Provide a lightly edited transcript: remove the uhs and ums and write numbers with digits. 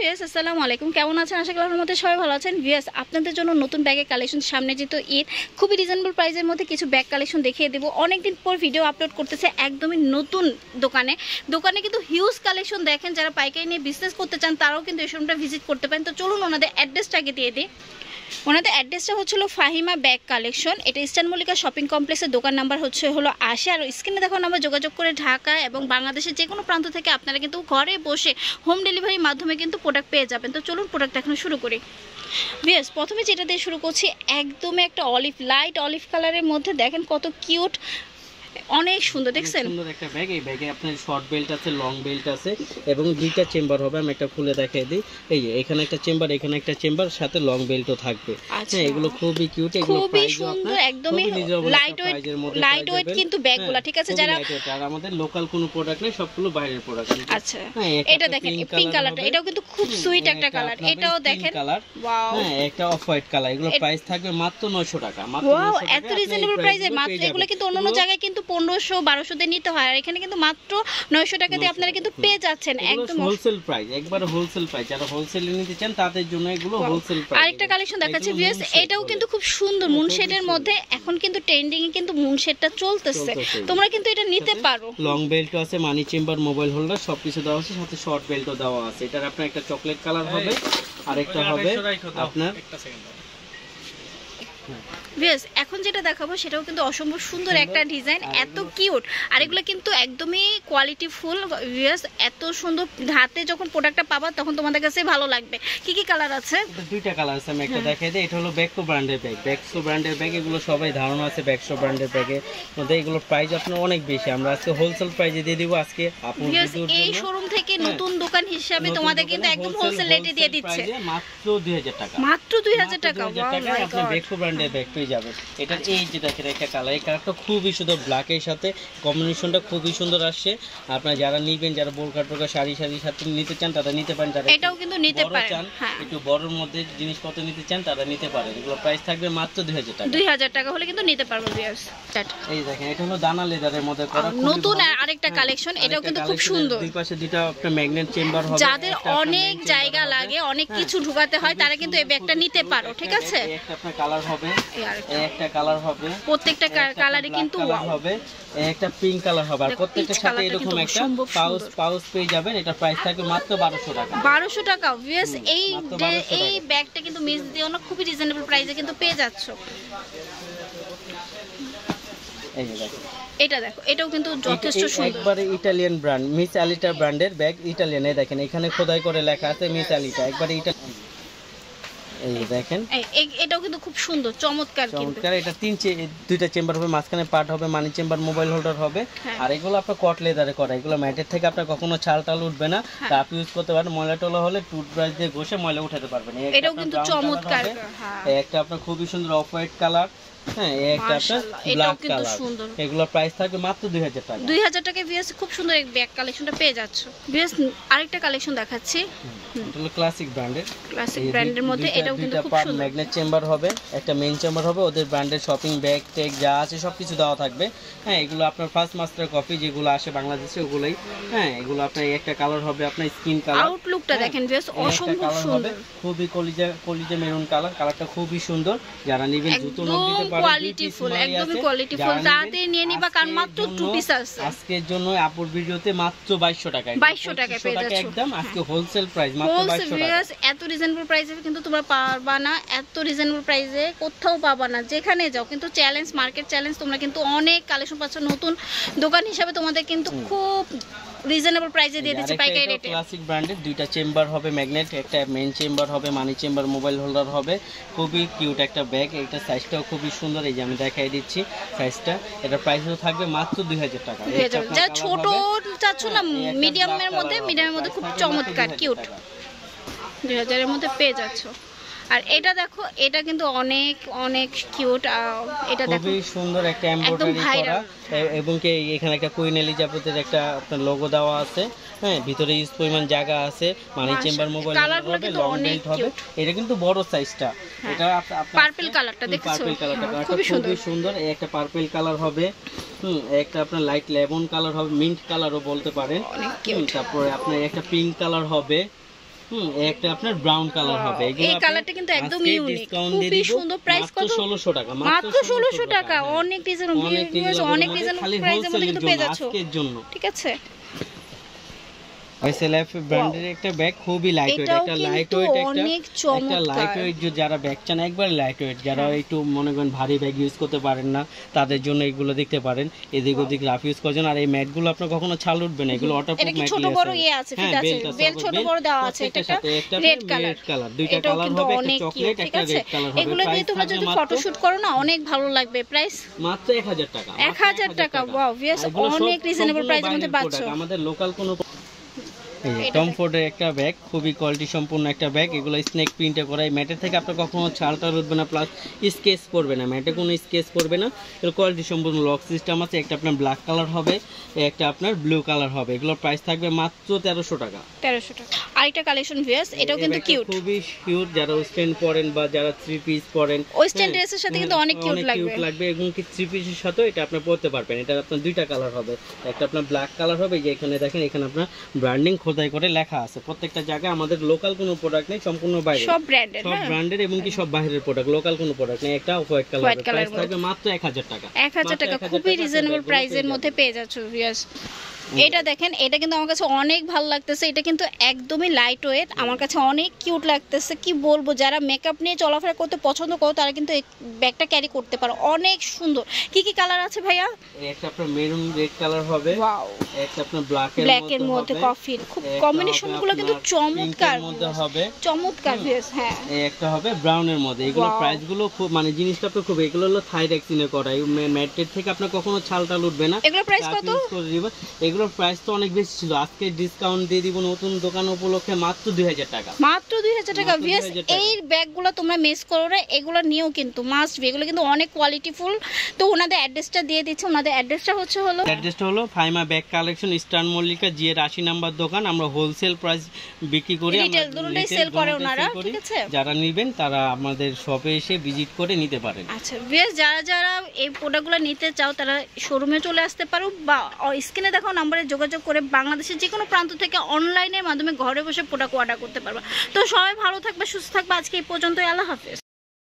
Viewers আসসালামু আলাইকুম, কেমন আছেন? আশা করি আপনাদের মধ্যে সবাই ভালো আছেন। ভিউয়ার্স আপনাদের জন্য নতুন ব্যাগের কালেকশন, সামনে যেহেতু ঈদ, খুবই রিজনেবল প্রাইসের মধ্যে কিছু ব্যাগ কালেকশন দেখিয়ে দেবো। অনেকদিন পর ভিডিও আপলোড করতেছে একদমই নতুন দোকানে কিন্তু হিউজ কালেকশন দেখেন। যারা পাইকারি নিয়ে বিজনেস করতে চান তারাও কিন্তু এই শোরুমটা ভিজিট করতে পারেন। তো চলুন ওনাদের অ্যাড্রেসটাকে দিয়ে দিই। ওনাদের অ্যাড্রেসটা হচ্ছিল ফাহিমা ব্যাগ কালেকশন, এটা ইস্টার্ন মল্লিকা শপিং কমপ্লেক্সের দোকান নাম্বার হলো 80। আর স্ক্রিনে দেখো নাম্বার যোগাযোগ করে ঢাকা এবং বাংলাদেশের যে কোনো প্রান্ত থেকে আপনারা কিন্তু ঘরে বসে হোম ডেলিভারির মাধ্যমে কিন্তু প্রোডাক্ট পেয়ে যাবেন। তো চলুন প্রোডাক্ট এখন শুরু করি। ভিউয়ার্স প্রথমে যেটা দিয়ে শুরু করছি, একদমই একটা লাইট অলিভ কালারের মধ্যে দেখেন কত কিউট, অনেক সুন্দর, দেখছেন সুন্দর একটা ব্যাগ। এই ব্যাগে আপনার শর্ট বেল্ট আছে, লং বেল্ট আছে এবং দুইটা চেম্বার হবে। আমি একটা খুলে দেখাই দিই। এই যে এখানে একটা চেম্বার, এখানে একটা চেম্বার, সাথে লং বেল্টও থাকবে। হ্যাঁ, এগুলো খুবই কিউট, এগুলো খুবই সুন্দর, একদমই লাইট ওয়েট কিন্তু ব্যাগগুলো, ঠিক আছে? যারা আর আমাদের লোকাল কোনো প্রোডাক্ট নেই, সবগুলো বাইরের প্রোডাক্ট। আচ্ছা, এটা দেখেন পিঙ্ক কালারটা, এটাও কিন্তু খুব সুইট একটা কালার। এটাও দেখেন ওয়াও, হ্যাঁ একটা অফ হোয়াইট কালার। এগুলো প্রাইস থাকবে মাত্র 900 টাকা। মাত্র ওয়াও, এত রিজনেবল প্রাইসে মাত্র। এগুলো কিন্তু অন্যান্য জায়গায় কিন্তু 1500-1200 দিয়ে নিতে হয়, আর এখানে কিন্তু মাত্র 900 টাকা দিয়ে আপনারা কিন্তু পেয়ে যাচ্ছেন। একদম হোলসেল প্রাইস, একবার হোলসেল প্রাইস। যারা হোলসেলে নিতে চান তাদের জন্য এগুলো হোলসেল প্রাইস। আরেকটা কালেকশন দেখাচ্ছি ভিউয়ার্স, এটাও কিন্তু খুব সুন্দর মুনশেডের মধ্যে। এখন কিন্তু ট্রেন্ডিং এ কিন্তু মুনশেডটা চলতেছে, তোমরা কিন্তু এটা নিতে পারো। লং বেল্ট আছে, মানি চেম্বার, মোবাইল হোল্ডার সবকিছু দেওয়া আছে, সাথে শর্ট বেল্টও দেওয়া আছে। এটার আপনার একটা চকলেট কালার হবে, আরেকটা হবে আপনার ভিউয়ার্স এখন যেটা দেখাবো সেটাও কিন্তু অসম্ভব সুন্দর একটা ডিজাইন, এত কিউট। আর এগুলো কিন্তু একদমই কোয়ালিটি ফুল। ভিউয়ার্স এত সুন্দর, হাতে যখন প্রোডাক্টটা পাবা তখন তোমাদের কাছে ভালো লাগবে। কি কি কালার আছে? দুইটা কালার আছে, আমি একটা দেখাই দিই। এটা হলো ব্যাকসো ব্র্যান্ডের ব্যাগ। ব্যাকসো ব্র্যান্ডের ব্যাগ, এগুলো সবাই ধারণা আছে ব্যাকসো ব্র্যান্ডের ব্যাগের মধ্যে। এগুলো প্রাইস আপনার অনেক বেশি, আমরা আজকে হোলসেল প্রাইসে দিয়ে দিব। আজকে আপনাদের জন্য এই শোরুম থেকে নতুন দোকান হিসেবে তোমাদের কিন্তু একদম হোলসেল রেটে দিয়ে দিচ্ছে, মাত্র 2000 টাকা। মাত্র 2000 টাকা। ওয়াও মাই গড, আপনি ব্যাকসো ব্র্যান্ডের ব্যাগ পেয়ে যাবেন। এটা এই যে দেখেন একটা কালার, এই কালারটা খুবই সুন্দর, ব্ল্যাকের সাথে কম্বিনেশনটা খুবই সুন্দর আসছে। আপনারা যারা নিবেন, যারা বোরকা টোরকা শাড়ির সাথে নিতে চান তারা নিতে পারেন, যারা এটাও কিন্তু নিতে পারেন, একটু বড়র মধ্যে জিনিসপত্র নিতে চান তারা নিতে পারেন। এগুলো প্রাইস থাকবে মাত্র 2000 টাকা। 2000 টাকা হলে কিন্তু নিতে পারবেন ভিউয়ার্স। এই দেখেন এটা হলো দানা লেদারের মধ্যে করা নতুন আরেকটা কালেকশন, এটাও কিন্তু খুব সুন্দর। দুই পাশে দুটো আপনার ম্যাগনেট চেম্বার হবে। যাদের অনেক জায়গা লাগে, অনেক কিছু ঢুকাতে হয়, তারা কিন্তু এই ব্যাগটা নিতে পারো, ঠিক আছে? একটা আপনার কালার হবে, একটা কালার হবে, প্রত্যেকটা কালারে কিন্তু হবে, একটা পিঙ্ক কালার হবে। আর প্রত্যেকটার সাথে এরকম একটা পাউচ পেয়ে যাবেন। এটা প্রাইস থাকবে মাত্র 1200 টাকা। 1200 টাকা ভিউয়ার্স। এই ব্যাগটা কিন্তু মিস দিও না, খুবই রিজনেবল প্রাইসে কিন্তু পেয়ে যাচ্ছ। এই যে দেখো, এটা দেখো, এটাও কিন্তু যথেষ্ট সুন্দর, একবারে ইতালিয়ান ব্র্যান্ড, মিস আলিটা ব্র্যান্ডের ব্যাগ। ইতালিয়ান, এই দেখেন এখানে খোদাই করে লেখা আছে মিস আলিটা, একবারে ইতালিয়ান। এই দেখেন এটাও কিন্তু খুব সুন্দর, চমৎকার। এটা দুইটা চেম্বার হবে, মাঝখানে পার্ট হবে, মানি চেম্বার, মোবাইল হোল্ডার হবে। আর এগুলো আপনার কট লেদারে করা, এগুলো ম্যাটের থেকে আপনার কখনো ছাল টাল উঠবে না। তা আপনি ইউজ করতে পারেন, ময়লা টলা হলে টুথব্রাশ দিয়ে ঘষে ময়লা উঠাতে পারবেন। এটাও কিন্তু চমৎকার। একটা আপনার খুবই সুন্দর অফ হোয়াইট কালার, হ্যাঁ একটা আপনার ব্ল্যাক কালার। এগুলো প্রাইস থাকবে মাত্র 2000 টাকা। 2000 টাকায় ভিউয়ার্স খুব সুন্দর এই ব্যাগ কালেকশনটা পেয়ে যাচ্ছ। ভিউয়ার্স আরেকটা কালেকশন দেখাচ্ছি, এটা হলো ক্লাসিক ব্র্যান্ডের মধ্যে। এটাও কিন্তু খুব সুন্দর, ম্যাগনেট চেম্বার হবে, একটা মেইন চেম্বার হবে, ওদের ব্র্যান্ডের শপিং ব্যাগ ট্যাগ যা আছে সবকিছু দেওয়া থাকবে। হ্যাঁ, এগুলো আপনার ফার্স্ট মাস্টার কপি যেগুলো আসে বাংলাদেশে ওগুলাই। হ্যাঁ, এগুলো আপনার একটা কালার হবে আপনার স্কিন কালার। আউটলুকটা দেখেন ভিউয়ার্স, অসম্ভব সুন্দর, খুবই কলিজা মেরুন কালার। কালারটা খুবই সুন্দর, যারা নেবেন জুতো নক দিতে পারেন, কোয়ালিটিফুল, একদমই কোয়ালিটিফুল। তাতে নিয়ে নিবা, কারণ মাত্র 2 পিস আছে আজকের জন্য। আপুর ভিডিওতে মাত্র 2200 টাকা, 2200 টাকা পেয়ে যাচ্ছ একদম। আজকে হোলসেল প্রাইস মাত্র 2200 টাকা। এত রিজনেবল প্রাইসে কিন্তু তোমরা পারবা না, এত রিজনেবল প্রাইসে কোথাও পাবা না, যেখানে যাও। কিন্তু চ্যালেঞ্জ, মার্কেট চ্যালেঞ্জ, তোমরা কিন্তু অনেক কালেকশন পাচ্ছ। নতুন দোকান হিসাবে তোমাদের কিন্তু খুব রিজনেবল প্রাইসে দিয়ে দিচ্ছি পাইকারি রেটে। ক্লাসিক ব্র্যান্ডের দুইটা চেম্বার হবে ম্যাগনেট, একটা মেইন চেম্বার হবে, মানি চেম্বার, মোবাইল হোল্ডার হবে। খুবই কিউট একটা ব্যাগ। এটা সাইজটাও খুবই সুন্দর, এই যে আমি দেখাই দিচ্ছি সাইজটা। এটা প্রাইসও থাকবে মাত্র 2000 টাকা। যা ছোট চাচ্ছ না, মিডিয়ামের মধ্যে খুব চমৎকার কিউট, 2000 এর মধ্যে পেয়ে যাচ্ছ। আর এটা দেখো, এটা কিন্তু অনেক অনেক কিউট। এটা দেখো খুবই সুন্দর একটা এমব্রয়ডারি করা, এবং কি এখানে একটা কুইন এলিজাবেথের একটা আপনার লোগো দেওয়া আছে। হ্যাঁ, ভিতরে ইউজ পরিমাণ জায়গা আছে। মানি চেম্বার, মোবাইল হবে, লং বেল্ট হবে। এটা কিন্তু বড় সাইজটা। এটা পার্পল কালারটা দেখছো, পার্পল কালারটা খুবই সুন্দর। এই একটা পার্পল কালার হবে, একটা আপনার লাইট লেমন কালার হবে, মিন্ট কালারও বলতে পারেন। তারপরে আপনার একটা পিঙ্ক কালার হবে, একটা আপনার ব্রাউন কালার হবে। এই কালারটা কিন্তু একদম ইউনিক, খুবই সুন্দর। প্রাইস কত? 1600 টাকা, মাত্র 1600 টাকা। অনেক রিজনেবল, অনেক রিজনেবল প্রাইসের মধ্যে কিন্তু পেয়ে যাচ্ছ। ঠিক আছে, এসএলএফ ব্র্যান্ডের একটা ব্যাগ, খুবই লাইটওয়েট, একটা লাইটওয়েট, একটা লাইটওয়েট যারা ব্যাগ চান একবার লাইটওয়েট, যারা একটু মনে করেন ভারী ব্যাগ ইউজ করতে পারেন না তাদের জন্য এগুলো দেখতে পারেন। এদিক ওদিক রাফ ইউজ করার জন্য। আর এই ম্যাটগুলো আপনার কখনো ছাল উঠবে না, এগুলো ওয়াটারপ্রুফ ম্যাট। ছোট বড় আছে, ফিট আছে, বেল ছোট বড় দেওয়া আছে। এটা রেড কালার, দুইটা কালার হবে, একটা চকলেট একটা রেড কালার হবে। এগুলো দিয়ে তোমরা যদি ফটোশুট করো না অনেক ভালো লাগবে। প্রাইস মাত্র 1000 টাকা। 1000 টাকা। ওয়াও ভিউয়ার্স, অনেক রিজনেবল প্রাইসের মধ্যে পাচ্ছ। আমাদের লোকাল কোনো কমফোর্টের একটা ব্যাগ, খুবই কোয়ালিটি সম্পূর্ণ একটা ব্যাগ। এগুলো স্নেক প্রিন্টে করা। এই ম্যাটের থেকে আপনার কখনো ছালটা উঠবে না, প্লাস স্কেচ করবে না, ম্যাটে কোনো স্কেচ করবে না। এর কোয়ালিটি সম্পূর্ণ লক সিস্টেম আছে। একটা আপনার ব্ল্যাক কালার হবে, একটা আপনার ব্লু কালার হবে। এগুলোর প্রাইস থাকবে মাত্র 1300 টাকা। 1300 টাকা। আরেকটা কালেকশন ভিউয়ার্স, এটাও কিন্তু কিউট, খুবই কিউট। যারা ওয়েস্টার্ন পরেন বা যারা থ্রি পিস পরেন, ওয়েস্টার্ন ড্রেসের সাথে কিন্তু অনেক কিউট লাগবে। এবং কি থ্রি পিসের সাথে এটা আপনি পরতে পারবেন। এটা আপনার দুইটা কালার হবে, একটা আপনার ব্ল্যাক কালার হবে, যে এখানে দেখেন এখানে আপনার ব্র্যান্ডিং খোদাই করে লেখা আছে। প্রত্যেকটা জায়গায় আমাদের লোকাল কোনো প্রোডাক্ট নেই, সম্পূর্ণ বাইরে, সব ব্র্যান্ডেড, সব ব্র্যান্ডেড এবং কি সব বাইরের প্রোডাক্ট, লোকাল কোনো প্রোডাক্ট নেই। একটা হোয়াইট কালার, প্রাইস থাকবে মাত্র 1000 টাকা। 1000 টাকা, খুবই রিজনেবল প্রাইসের মধ্যে পেয়ে যাচ্ছ ভিউয়ার্স। এটা দেখেন, এটা কিন্তু আমার কাছে অনেক ভালো লাগতেছে। এটা কিন্তু একদমই লাইট ওয়েট, আমার কাছে অনেক কিউট লাগতেছে। কি বলবো, যারা মেকআপ নিয়ে চলাফেরা করতে পছন্দ করো তারা কিন্তু এই ব্যাগটা ক্যারি করতে পারো। অনেক সুন্দর। কি কি কালার আছে ভাইয়া? একটা আপনার মেরুন রেড কালার হবে, ওয়াও, একটা আপনার ব্ল্যাকের মধ্যে কফির, খুব কম্বিনেশনগুলো কিন্তু চমৎকার মধ্যে হবে, চমৎকার ভিউয়ার্স। হ্যাঁ, এই একটা হবে ব্রাউনের মধ্যে। এগুলো প্রাইস গুলো খুব মানে জিনিসটা তো খুব, এগুলো হলো থাইরেক্সিনে করা। এই ম্যাটের থেকে আপনার কখনো ছালটা উঠবে না। এগুলো প্রাইস কত? এগুলোর প্রাইস তো অনেক বেশি ছিল, আজকে ডিসকাউন্ট দিয়ে দিব নতুন দোকান উপলক্ষে মাত্র 2000 টাকা। মাত্র 2000 টাকা ভিউয়ার্স। এই ব্যাগগুলো তোমরা মিস করো না, এগুলো নিয়েও কিন্তু মাস্ট বি। এগুলো কিন্তু অনেক কোয়ালিটিফুল। তো ওনাদের অ্যাড্রেসটা দিয়ে দিচ্ছি। ওনাদের অ্যাড্রেসটা হলো Faima bag collection, eastern Mallika, জিএর 80 নাম্বার দোকান। আমরা হোলসেল প্রাইস বিক্রি করি, রিটেল দুটোই সেল করে ওনারা। ঠিক আছে, যারা নেবেন তারা আমাদের শপে এসে ভিজিট করে নিতে পারেন। আচ্ছা ভিউয়ার্স, যারা এই প্রোডাক্টগুলো নিতে চাও তারা শোরুমে চলে আসতে পারো বা স্ক্রিনে দেখো নাম্বারে যোগাযোগ করে বাংলাদেশের যে কোনো প্রান্ত থেকে অনলাইনের মাধ্যমে ঘরে বসে প্রোডাক্ট অর্ডার করতে পারবা। তো সবাই ভালো থাকবে, সুস্থ থাকবে। আজকে এই পর্যন্তই। আল্লাহ হাফেজ।